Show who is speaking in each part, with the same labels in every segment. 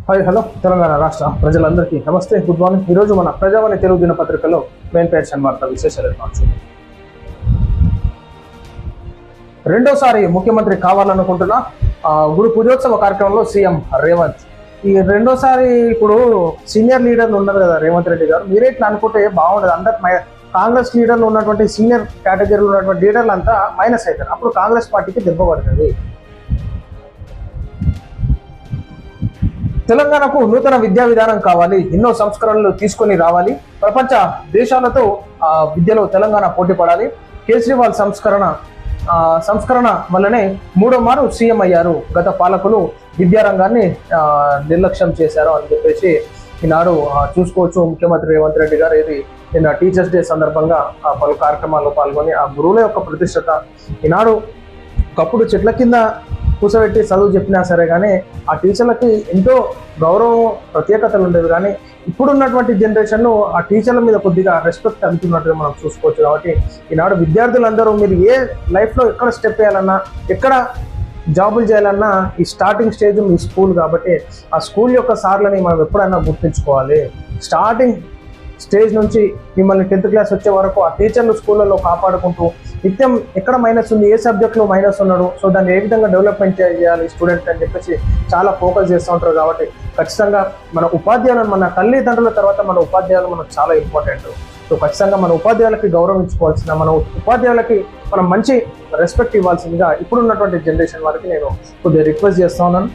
Speaker 1: Hi hello Telangana రాష్ట్ర ప్రజలందరికీ నమస్తే, గుడ్ మార్నింగ్. ఈరోజు మన ప్రజావాణి తెలుగు దినపత్రికలో మెయిన్ పేజ్ వార్త విశేషాలు రెండోసారి ముఖ్యమంత్రి కావాలనుకుంటున్న గురు పూజోత్సవ కార్యక్రమంలో సీఎం రేవంత్. ఈ రెండోసారి ఇప్పుడు సీనియర్ లీడర్లు ఉన్నారు కదా రేవంత్ రెడ్డి గారు, మీరే ఇట్లా అనుకుంటే బాగుండదు. అందరు కాంగ్రెస్ లీడర్లు ఉన్నటువంటి సీనియర్ కేటగిరీలో ఉన్నటువంటి లీడర్లు అంతా మైనస్ అవుతారు. అప్పుడు కాంగ్రెస్ పార్టీకి దెబ్బ పడుతుంది. తెలంగాణకు నూతన విద్యా విధానం కావాలి, ఎన్నో సంస్కరణలు తీసుకొని రావాలి, ప్రపంచ దేశాలతో విద్యలో తెలంగాణ పోటీ పడాలి. కేజ్రీవాల్ సంస్కరణ వల్లనే మూడో మారు సీఎం అయ్యారు. గత పాలకులు విద్యారంగాన్ని నిర్లక్ష్యం చేశారు అని చెప్పేసి ఈనాడు చూసుకోవచ్చు. ముఖ్యమంత్రి రేవంత్ రెడ్డి గారు ఇది నిన్న టీచర్స్ డే సందర్భంగా పలు కార్యక్రమాల్లో పాల్గొని ఆ గురువుల యొక్క ప్రతిష్టత ఈనాడు ఒకప్పుడు చెట్ల కింద కూర్చోబెట్టి చదువు చెప్పినా సరే కానీ ఆ టీచర్లకి ఎంతో గౌరవం ప్రత్యేకతలు ఉండేవి. కానీ ఇప్పుడున్నటువంటి జనరేషన్లో ఆ టీచర్ల మీద కొద్దిగా రెస్పెక్ట్ అందుతున్నట్టుగా మనం చూసుకోవచ్చు. కాబట్టి ఈనాడు విద్యార్థులందరూ మీరు ఏ లైఫ్లో ఎక్కడ స్టెప్ వేయాలన్నా, ఎక్కడ జాబులు చేయాలన్నా ఈ స్టార్టింగ్ స్టేజ్ మీ స్కూల్. కాబట్టి ఆ స్కూల్ యొక్క సార్లని మనం ఎప్పుడైనా గుర్తుంచుకోవాలి. స్టార్టింగ్ స్టేజ్ నుంచి మిమ్మల్ని 10th క్లాస్ వచ్చే వరకు ఆ టీచర్లు స్కూళ్ళలో కాపాడుకుంటూ నిత్యం ఎక్కడ మైనస్ ఉంది, ఏ సబ్జెక్ట్లో మైనస్ ఉన్నాడు, సో దాన్ని ఏ విధంగా డెవలప్మెంట్ చేయాలి స్టూడెంట్ అని చెప్పేసి చాలా ఫోకస్ చేస్తూ ఉంటారు. కాబట్టి ఖచ్చితంగా మన ఉపాధ్యాయులను, మన తల్లిదండ్రుల తర్వాత మన ఉపాధ్యాయులు మనకు చాలా ఇంపార్టెంట్. సో ఖచ్చితంగా మన ఉపాధ్యాయులకి గౌరవించుకోవాల్సిన, మన ఉపాధ్యాయులకి మనం మంచి రెస్పెక్ట్ ఇవ్వాల్సిందిగా ఇప్పుడున్నటువంటి జనరేషన్ వారికి నేను కొద్దిగా రిక్వెస్ట్ చేస్తా ఉన్నాను.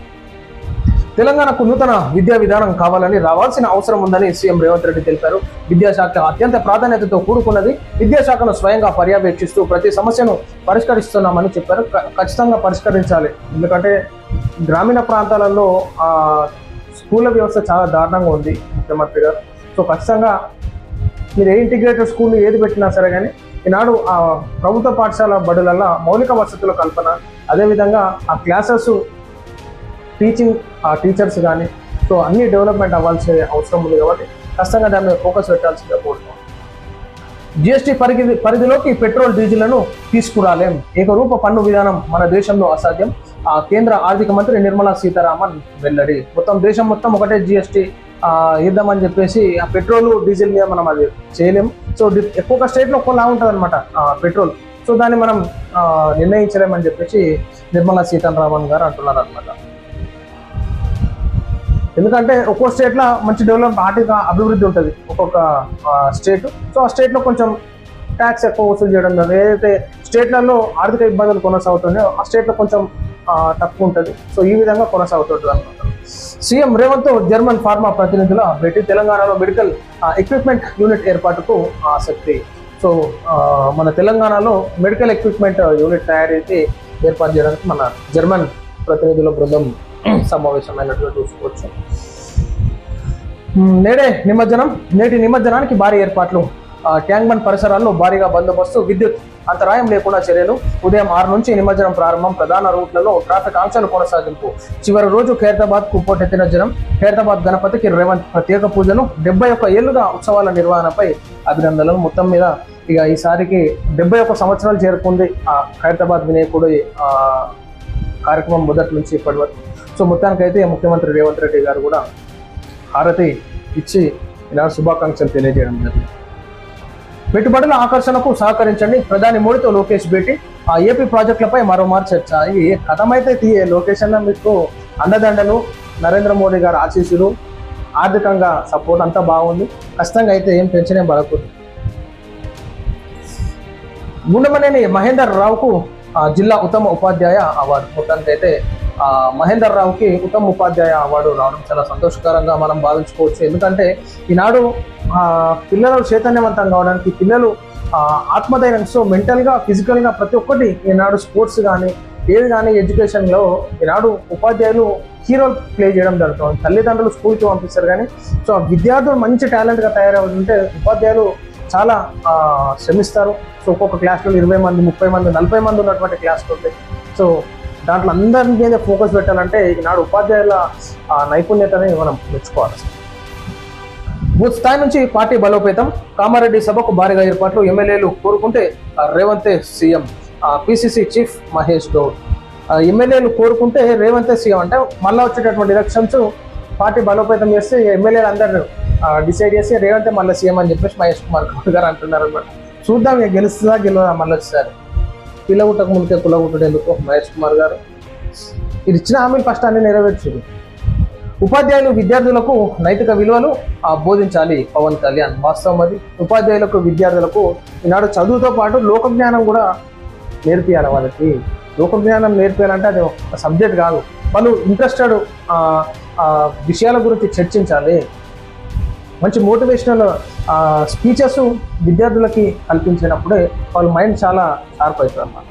Speaker 1: తెలంగాణకు నూతన విద్యా విధానం కావాలని రావాల్సిన అవసరం ఉందని సీఎం రేవంత్ రెడ్డి తెలిపారు. విద్యాశాఖ అత్యంత ప్రాధాన్యతతో కూడుకున్నది. విద్యాశాఖను స్వయంగా పర్యవేక్షిస్తూ ప్రతి సమస్యను పరిష్కరిస్తున్నామని చెప్పారు. ఖచ్చితంగా పరిష్కరించాలి. ఎందుకంటే గ్రామీణ ప్రాంతాలలో స్కూళ్ళ వ్యవస్థ చాలా దారుణంగా ఉంది ముఖ్యమంత్రి గారు. సో ఖచ్చితంగా మీరు ఏ ఇంటిగ్రేటెడ్ స్కూల్ ఏది పెట్టినా సరే కానీ ఈనాడు ఆ ప్రభుత్వ పాఠశాల బడులలో మౌలిక వసతుల కల్పన, అదేవిధంగా ఆ క్లాసెస్ టీచింగ్, ఆ టీచర్స్ కానీ సో అన్ని డెవలప్మెంట్ అవ్వాల్సిన అవసరం ఉంది. కాబట్టి ఖచ్చితంగా దాని మీద ఫోకస్ పెట్టాల్సిందిగా కోరుతున్నాం. జిఎస్టీ పరిధిలోకి పెట్రోల్ డీజిల్లను తీసుకురాలేం. ఏకరూప పన్ను విధానం మన దేశంలో అసాధ్యం. కేంద్ర ఆర్థిక మంత్రి నిర్మలా సీతారామన్ వెల్లడి. దేశం మొత్తం ఒకటే జిఎస్టీ ఇద్దామని చెప్పేసి ఆ పెట్రోల్ డీజిల్ మీద మనం అది చేయలేం. సో ఒక్కొక్క స్టేట్లో ఒక్కోలా ఉంటుంది అనమాట పెట్రోల్. సో దాన్ని మనం నిర్ణయించలేమని చెప్పేసి నిర్మలా సీతారామన్ గారు అంటున్నారు అనమాట. ఎందుకంటే ఒక్కో స్టేట్లో మంచి డెవలప్ ఆర్థిక అభివృద్ధి ఉంటుంది ఒక్కొక్క స్టేట్. సో ఆ స్టేట్లో కొంచెం ట్యాక్స్ ఎక్కువ వసూలు చేయడం జరుగుతుంది. ఏదైతే స్టేట్లలో ఆర్థిక ఇబ్బందులు కొనసాగుతున్నాయో ఆ స్టేట్లో కొంచెం తక్కువ ఉంటుంది. సో ఈ విధంగా కొనసాగుతుంటుంది అనమాట. సీఎం రేవంత్ జర్మన్ ఫార్మా ప్రతినిధుల భేటీ. తెలంగాణలో మెడికల్ ఎక్విప్మెంట్ యూనిట్ ఏర్పాటుకు ఆసక్తి. సో మన తెలంగాణలో మెడికల్ ఎక్విప్మెంట్ యూనిట్ తయారీకి ఏర్పాటు చేయడానికి మన జర్మన్ ప్రతినిధుల బృందం సమావేశమైనట్టుగా చూసుకోవచ్చు. నేటి నిమజ్జనానికి భారీ ఏర్పాట్లు. ట్యాంక్ బండ్ పరిసరాల్లో భారీగా బందోబస్తు, విద్యుత్ అంతరాయం లేకుండా చర్యలు. ఉదయం 6 నుంచి నిమజ్జనం ప్రారంభం. ప్రధాన రూట్లలో ట్రాఫిక్ ఆంక్షలు కొనసాగింపు. చివరి రోజు ఖైరతాబాద్ కు పోటెత్తిన జనం. ఖైరతాబాద్ గణపతికి రేవంత్ ప్రత్యేక పూజలు. 71 ఏళ్లుగా ఉత్సవాల నిర్వహణపై అభినందనలు. మొత్తం మీద ఇక ఈసారికి 71 సంవత్సరాలు చేరుకుంది ఆ ఖైరతాబాద్ వినాయకుడు కార్యక్రమం మొదటి నుంచి ఇప్పటి వరకు. సో మొత్తానికైతే ముఖ్యమంత్రి రేవంత్ రెడ్డి గారు కూడా హారతి ఇచ్చి ఇలా శుభాకాంక్షలు తెలియజేయడం జరిగింది. పెట్టుబడుల ఆకర్షణకు సహకరించండి. ప్రధాని మోడీతో లోకేష్ భేటీ. ఆ ఏపీ ప్రాజెక్టులపై మరోమారు చర్చ. ఇది కథమైతే తీయే లొకేషన్లో మీకు అండదండలు, నరేంద్ర మోడీ గారు ఆశీస్సులు, ఆర్థికంగా సపోర్ట్ అంతా బాగుంది. ఖచ్చితంగా అయితే ఏం టెన్షన్ ఏం పడకూడదు. గుండమనేని మహేందర్ రావుకు జిల్లా ఉత్తమ ఉపాధ్యాయ అవార్డు. మొత్తానికైతే మహేందర్ రావుకి ఉత్తమ ఉపాధ్యాయ అవార్డు రావడం చాలా సంతోషకరంగా మనం భావించుకోవచ్చు. ఎందుకంటే ఈనాడు పిల్లలు చైతన్యవంతం కావడానికి, పిల్లలు ఆత్మధైర్యంతో మెంటల్గా, ఫిజికల్గా ప్రతి ఒక్కటి ఈనాడు స్పోర్ట్స్ కానీ ఏది కానీ ఎడ్యుకేషన్లో ఈనాడు ఉపాధ్యాయులు హీరో ప్లే చేయడం జరుగుతుంది. తల్లిదండ్రులు స్కూల్కి పంపిస్తారు కానీ సో విద్యార్థులు మంచి టాలెంట్గా తయారవుతుంటే ఉపాధ్యాయులు చాలా శ్రమిస్తారు. సో ఒక్కొక్క క్లాస్లో 20 మంది, 30 మంది, 40 మంది ఉన్నటువంటి క్లాస్లు ఉంటాయి. సో దాంట్లో అందరి మీద ఫోకస్ పెట్టాలంటే ఈనాడు ఉపాధ్యాయుల నైపుణ్యతని మనం మెచ్చుకోవాలి. బూత్ స్థాయి నుంచి పార్టీ బలోపేతం. కామారెడ్డి సభకు భారీగా ఏర్పాట్లు. ఎమ్మెల్యేలు కోరుకుంటే రేవంతే CM. PCC chief Mahesh Goud. ఎమ్మెల్యేలు కోరుకుంటే రేవంతే సీఎం. అంటే మళ్ళీ వచ్చేటటువంటి ఎలక్షన్స్ పార్టీ బలోపేతం చేస్తే ఎమ్మెల్యేలు అందరూ డిసైడ్ చేసి రేవంత్ మళ్ళీ సీఎం అని చెప్పేసి మహేష్ కుమార్ గౌడ్ గారు అంటున్నారు అనమాట. చూద్దాం ఇక గెలుస్తుందా గెలవదా మళ్ళీ వచ్చేసారి. పిల్లగుట్టక ముందుకే కులగుట్టడు ఎందుకు మహేష్ కుమార్ గారు. ఇది ఇచ్చిన హామీలు ఫస్ట్ అన్ని నెరవేర్చారు. ఉపాధ్యాయులు విద్యార్థులకు నైతిక విలువలు బోధించాలి పవన్ కళ్యాణ్. వాస్తవం అది. ఉపాధ్యాయులకు విద్యార్థులకు ఈనాడు చదువుతో పాటు లోక జ్ఞానం కూడా నేర్పియాలి. వాళ్ళకి లోక జ్ఞానం నేర్పియాలంటే అది ఒక సబ్జెక్ట్ కాదు, వాళ్ళు ఇంట్రెస్టెడ్ విషయాల గురించి చర్చించాలి. మంచి మోటివేషనల్ స్పీచెస్ విద్యార్థులకి కల్పించినప్పుడే వాళ్ళ మైండ్ చాలా షార్ప్ అవుతుంది అన్నమాట.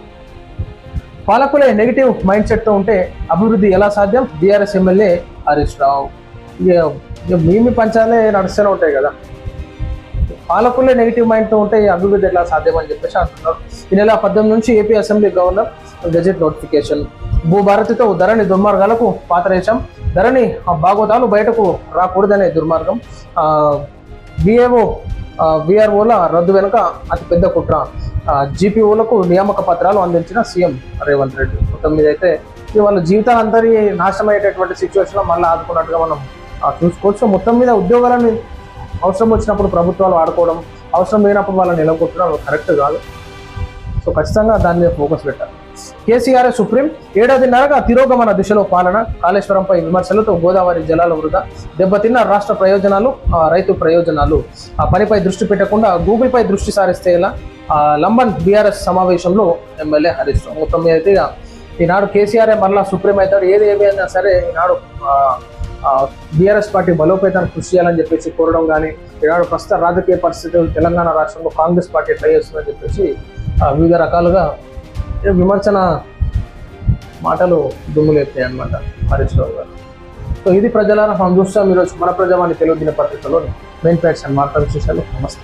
Speaker 1: పాలకులే నెగిటివ్ మైండ్ సెట్తో ఉంటే అభివృద్ధి ఎలా సాధ్యం? BRS MLA Harish Rao. మీ పంచాలే నడుస్తూనే ఉంటాయి కదా. పాలకులే నెగిటివ్ మైండ్తో ఉంటే అభివృద్ధి ఎలా సాధ్యం అని చెప్పేసి అంటున్నారు. ఈ నెల 18 నుంచి AP assembly governor gazette notification. భూభారతితో ధరణి దుర్మార్గాలకు పాతరేశాం. ధరణి భాగవతాలు బయటకు రాకూడదనే దుర్మార్గం. విఆర్ఓల రద్దు వెనుక అతిపెద్ద కుట్ర. జీపీఓలకు నియామక పత్రాలు అందించిన సీఎం రేవంత్ రెడ్డి. మొత్తం మీద అయితే వాళ్ళ జీవితాలు అందరి నాశనం అయ్యేటటువంటి సిచ్యువేషన్లో మళ్ళీ ఆదుకున్నట్టుగా మనం చూసుకోవచ్చు. మొత్తం మీద ఉద్యోగాలను అవసరం వచ్చినప్పుడు ప్రభుత్వాలు ఆడుకోవడం, అవసరం లేనప్పుడు వాళ్ళని నిలబొట్టడం కరెక్ట్ కాదు. సో ఖచ్చితంగా దాని మీద ఫోకస్ పెట్టాలి. కేసీఆర్ సుప్రీం. ఏడాదిన్నరగా తిరోగమన దిశలో పాలన. కాళేశ్వరంపై విమర్శలతో గోదావరి జలాల వృధా. దెబ్బతిన్న రాష్ట్ర ప్రయోజనాలు, రైతు ప్రయోజనాలు. ఆ పనిపై దృష్టి పెట్టకుండా గూగుల్పై దృష్టి సారిస్తే ఇలా. లంబన్ బీఆర్ఎస్ సమావేశంలో ఎమ్మెల్యే హరీష్ రావు. మొత్తం మీద అయితే ఈనాడు కేసీఆర్ మళ్ళా సుప్రీం అవుతాడు. ఏమైనా సరే ఈనాడు బీఆర్ఎస్ పార్టీ బలోపేతాన్ని కృషి చేయాలని చెప్పేసి కోరడం కానీ, ఈనాడు ప్రస్తుత రాజకీయ పరిస్థితులు తెలంగాణ రాష్ట్రంలో కాంగ్రెస్ పార్టీ ట్రై చేస్తుందని చెప్పేసి వివిధ రకాలుగా విమర్శన మాటలు దుమ్ములేస్తాయి అన్నమాట హరీష్ రావు గారు. సో ఇది ప్రజలారా మనం చూస్తాం ఈరోజు మన ప్రజావాణి తెలుగు దినపత్రికలోని మెయిన్ ప్యాట్స్ అండ్ వార్తా విశేషాలు. నమస్తే.